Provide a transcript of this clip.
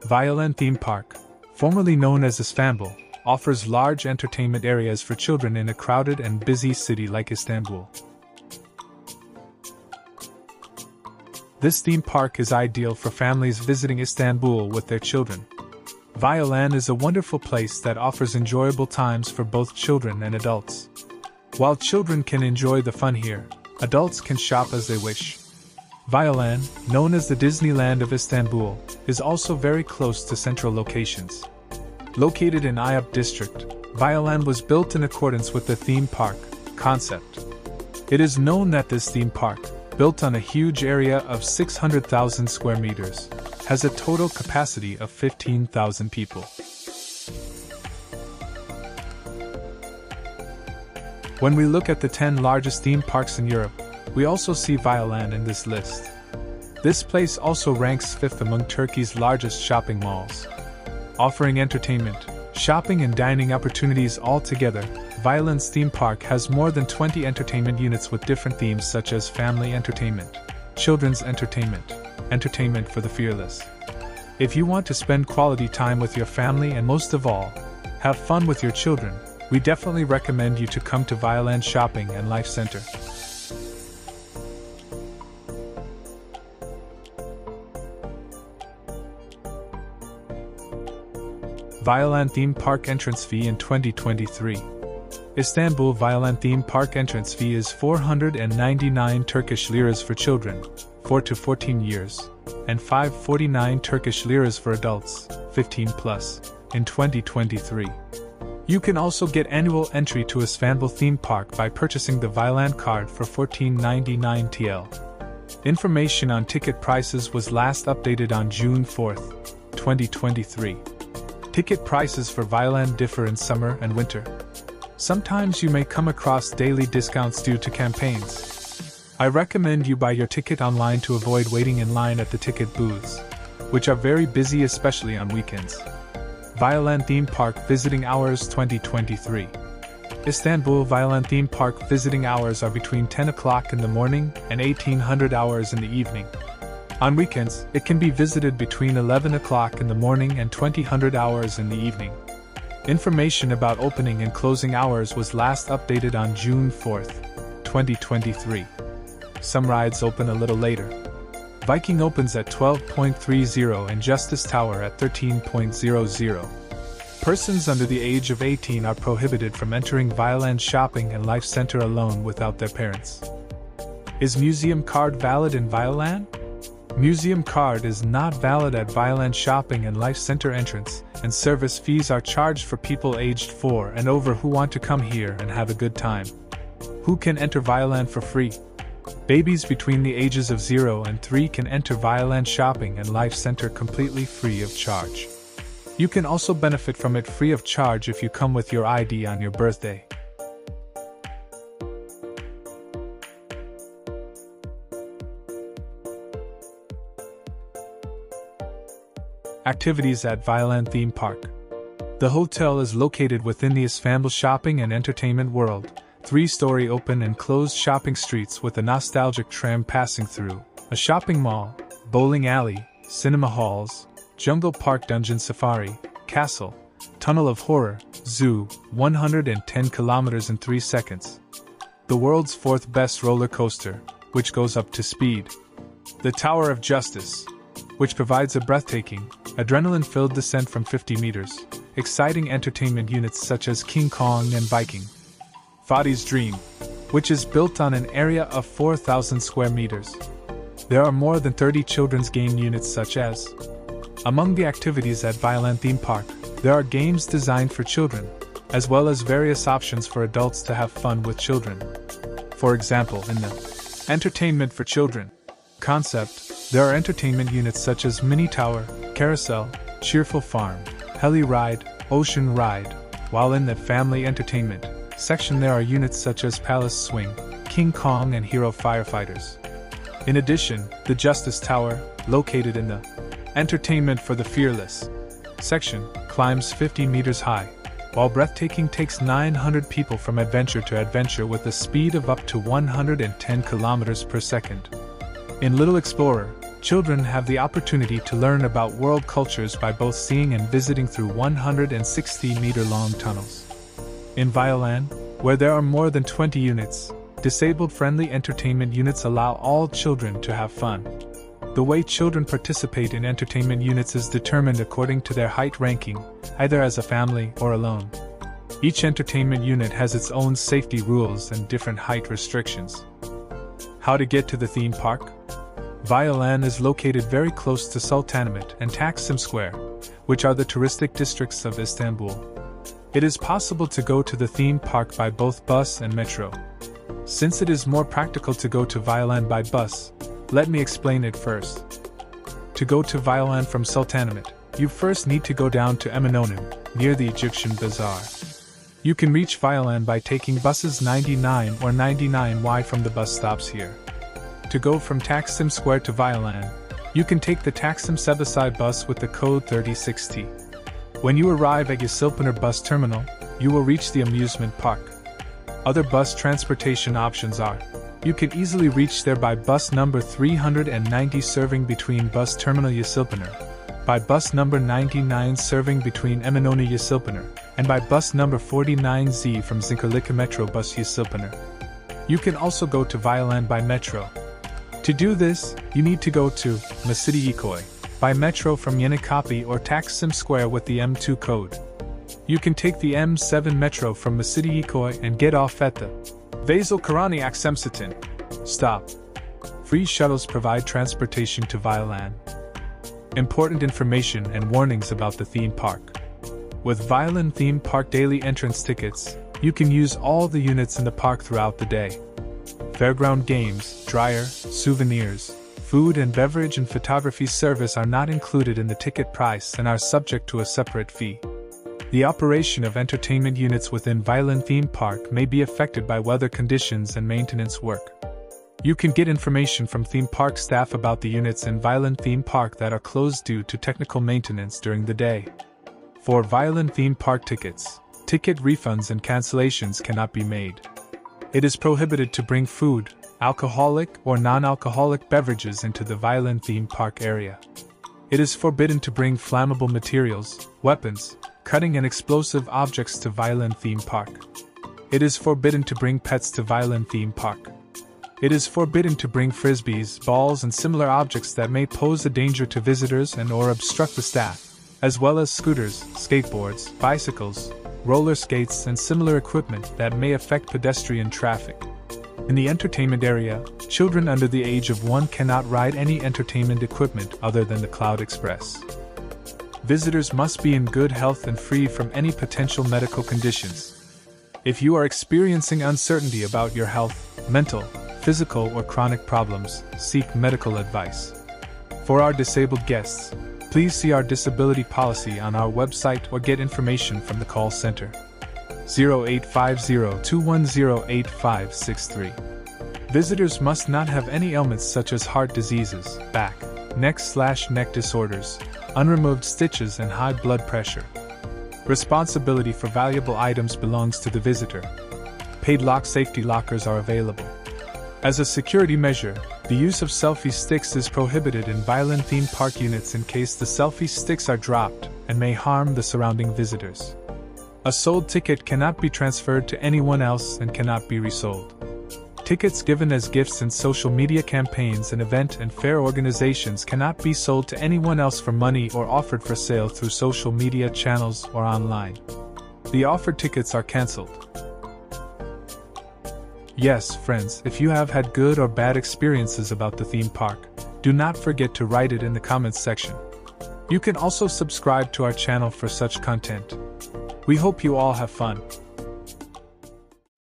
Vialand Theme Park, formerly known as İSFANBUL, offers large entertainment areas for children in a crowded and busy city like Istanbul. This theme park is ideal for families visiting Istanbul with their children. Vialand is a wonderful place that offers enjoyable times for both children and adults. While children can enjoy the fun here, adults can shop as they wish. Vialand, known as the Disneyland of Istanbul, is also very close to central locations. Located in Eyüp district, Vialand was built in accordance with the theme park concept. It is known that this theme park, built on a huge area of 600,000 square meters, has a total capacity of 15,000 people. When we look at the 10 largest theme parks in Europe, we also see Vialand in this list. This place also ranks 5th among Turkey's largest shopping malls. Offering entertainment, shopping and dining opportunities all together, Vialand's theme park has more than 20 entertainment units with different themes such as family entertainment, children's entertainment, entertainment for the fearless. If you want to spend quality time with your family and most of all, have fun with your children, we definitely recommend you to come to Vialand Shopping and Life Center. Vialand Theme Park entrance fee in 2023. Istanbul Vialand Theme Park entrance fee is 499 Turkish liras for children, 4 to 14 years, and 549 Turkish liras for adults, 15 plus, in 2023. You can also get annual entry to İSFANBUL theme park by purchasing the Vialand card for 14.99 TL. Information on ticket prices was last updated on June 4, 2023. Ticket prices for Vialand differ in summer and winter. Sometimes you may come across daily discounts due to campaigns. I recommend you buy your ticket online to avoid waiting in line at the ticket booths, which are very busy especially on weekends. Vialand Theme Park Visiting Hours 2023. Istanbul Vialand Theme Park visiting hours are between 10 o'clock in the morning and 1800 hours in the evening. On weekends, it can be visited between 11 o'clock in the morning and 2000 hours in the evening. Information about opening and closing hours was last updated on June 4, 2023. Some rides open a little later. Viking opens at 12:30 and Justice Tower at 13:00. Persons under the age of 18 are prohibited from entering Vialand Shopping and Life Center alone without their parents. Is museum card valid in Vialand? Museum card is not valid at Vialand Shopping and Life Center entrance, and service fees are charged for people aged 4 and over who want to come here and have a good time. Who can enter Vialand for free? Babies between the ages of 0 and 3 can enter Vialand Shopping and Life Center completely free of charge. You can also benefit from it free of charge if you come with your ID on your birthday. Activities at Vialand Theme Park. The hotel is located within the İSFANBUL shopping and entertainment world, 3-story open and closed shopping streets with a nostalgic tram passing through, a shopping mall, bowling alley, cinema halls, jungle park, dungeon safari, castle, tunnel of horror, zoo, 110 kilometers in 3 seconds. The world's 4th best roller coaster, which goes up to speed. The Tower of Justice, which provides a breathtaking, adrenaline-filled descent from 50 meters, exciting entertainment units such as King Kong and Viking. Fadi's Dream, which is built on an area of 4,000 square meters. There are more than 30 children's game units such as. Among the activities at Vialand Theme Park, there are games designed for children, as well as various options for adults to have fun with children. For example, in the Entertainment for Children concept, there are entertainment units such as Mini Tower, Carousel, Cheerful Farm, Heli Ride, Ocean Ride, while in the Family Entertainment section there are units such as Palace Swing, King Kong and Hero Firefighters. In addition, the Justice Tower, located in the Entertainment for the Fearless section, climbs 50 meters high, while breathtaking takes 900 people from adventure to adventure with a speed of up to 110 kilometers per second. In Little Explorer, children have the opportunity to learn about world cultures by both seeing and visiting through 160-meter-long tunnels. In Vialand, where there are more than 20 units, disabled-friendly entertainment units allow all children to have fun. The way children participate in entertainment units is determined according to their height ranking, either as a family or alone. Each entertainment unit has its own safety rules and different height restrictions. How to get to the theme park? Vialand is located very close to Sultanahmet and Taksim Square, which are the touristic districts of Istanbul. It is possible to go to the theme park by both bus and metro. Since it is more practical to go to Vialand by bus, let me explain it first. To go to Vialand from Sultanahmet, you first need to go down to Eminönü, near the Egyptian Bazaar. You can reach Vialand by taking buses 99 or 99Y from the bus stops here. To go from Taksim Square to Vialand, you can take the Taksim Sebesay bus with the code 3060. When you arrive at Yeşilpınar bus terminal, you will reach the amusement park. Other bus transportation options are: you can easily reach there by bus number 390 serving between bus terminal Yeşilpınar, by bus number 99 serving between Eminönü Yeşilpınar, and by bus number 49Z from Zincirlikuyu Metro Bus Yeşilpınar. You can also go to Vialand by metro. To do this, you need to go to Mecidiyekköy by metro from Yenikapı or Taksim Square with the M2 code. You can take the M7 metro from Mecidiyekköy and get off at the Vezirköy Aksemsetin stop. Free shuttles provide transportation to Vialand. Important information and warnings about the theme park. With Vialand Theme Park daily entrance tickets, you can use all the units in the park throughout the day. Fairground games, dryer, souvenirs, food and beverage and photography service are not included in the ticket price and are subject to a separate fee. The operation of entertainment units within Vialand Theme Park may be affected by weather conditions and maintenance work. You can get information from theme park staff about the units in Vialand Theme Park that are closed due to technical maintenance during the day. For Vialand Theme Park tickets, ticket refunds and cancellations cannot be made. It is prohibited to bring food, alcoholic or non-alcoholic beverages into the Vialand Theme Park area. It is forbidden to bring flammable materials, weapons, cutting and explosive objects to Vialand Theme Park. It is forbidden to bring pets to Vialand Theme Park. It is forbidden to bring frisbees, balls and similar objects that may pose a danger to visitors and or obstruct the staff, as well as scooters, skateboards, bicycles, roller skates and similar equipment that may affect pedestrian traffic. In the entertainment area, children under the age of 1 cannot ride any entertainment equipment other than the Cloud Express. Visitors must be in good health and free from any potential medical conditions. If you are experiencing uncertainty about your health, mental, physical or chronic problems, seek medical advice. For our disabled guests, please see our disability policy on our website or get information from the call center. 0850-210-8563. Visitors must not have any ailments such as heart diseases, back, neck/neck disorders, unremoved stitches and high blood pressure. Responsibility for valuable items belongs to the visitor. Paid lock safety lockers are available. As a security measure, the use of selfie sticks is prohibited in Vialand Theme Park units in case the selfie sticks are dropped and may harm the surrounding visitors. A sold ticket cannot be transferred to anyone else and cannot be resold. Tickets given as gifts in social media campaigns and event and fair organizations cannot be sold to anyone else for money or offered for sale through social media channels or online. The offered tickets are cancelled. Yes, friends, if you have had good or bad experiences about the theme park, do not forget to write it in the comments section. You can also subscribe to our channel for such content. We hope you all have fun.